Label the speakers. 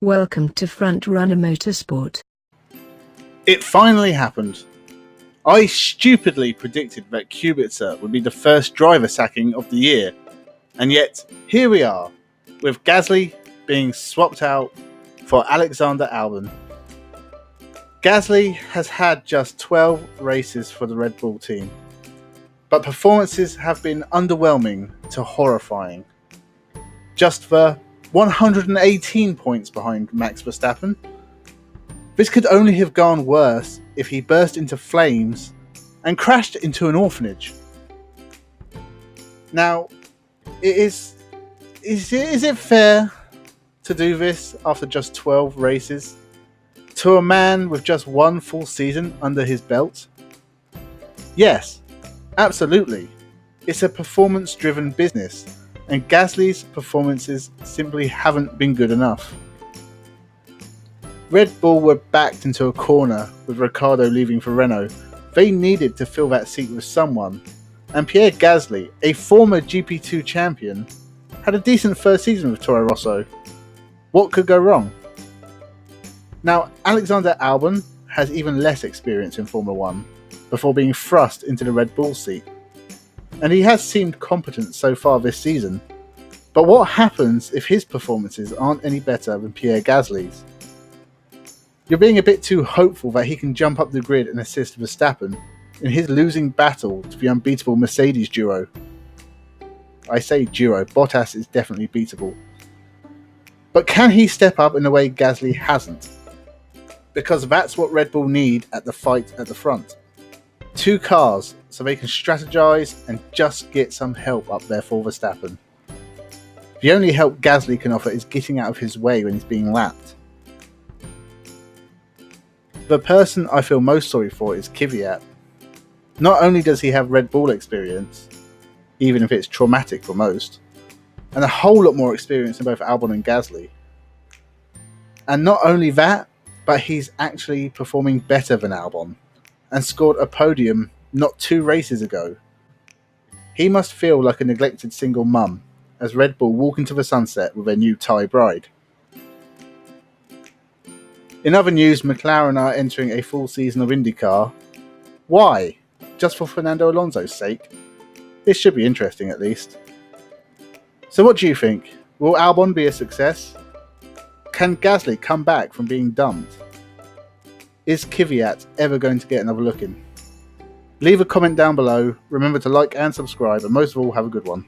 Speaker 1: Welcome to Frontrunner Motorsport.
Speaker 2: It finally happened. I stupidly predicted that Kubica would be the first driver sacking of the year, and yet here we are, with Gasly being swapped out for Alexander Albon. Gasly has had just 12 races for the Red Bull team, but performances have been underwhelming to horrifying. Just the 118 points behind Max Verstappen. This could only have gone worse if he burst into flames and crashed into an orphanage. Now, is it fair to do this after just 12 races to a man with just one full season under his belt? Yes, absolutely. It's a performance-driven business, and Gasly's performances simply haven't been good enough. Red Bull were backed into a corner with Ricciardo leaving for Renault. They needed to fill that seat with someone, and Pierre Gasly, a former GP2 champion, had a decent first season with Toro Rosso. What could go wrong? Now, Alexander Albon has even less experience in Formula 1 before being thrust into the Red Bull seat, and he has seemed competent so far this season. But what happens if his performances aren't any better than Pierre Gasly's? You're being a bit too hopeful that he can jump up the grid and assist Verstappen in his losing battle to the unbeatable Mercedes duo. I say duo, Bottas is definitely beatable. But can he step up in a way Gasly hasn't? Because that's what Red Bull need at the fight at the front. Two cars, so they can strategize and just get some help up there for Verstappen. The only help Gasly can offer is getting out of his way when he's being lapped. The person I feel most sorry for is Kvyat. Not only does he have Red Bull experience, even if it's traumatic for most, and a whole lot more experience than both Albon and Gasly. And not only that, but he's actually performing better than Albon, and scored a podium not 2 races ago. He must feel like a neglected single mum as Red Bull walk into the sunset with their new Thai bride. In other news, McLaren are entering a full season of IndyCar. Why? Just for Fernando Alonso's sake? This should be interesting at least. So what do you think? Will Albon be a success? Can Gasly come back from being dumped? Is Kvyat ever going to get another look in? Leave a comment down below, remember to like and subscribe, and most of all, have a good one.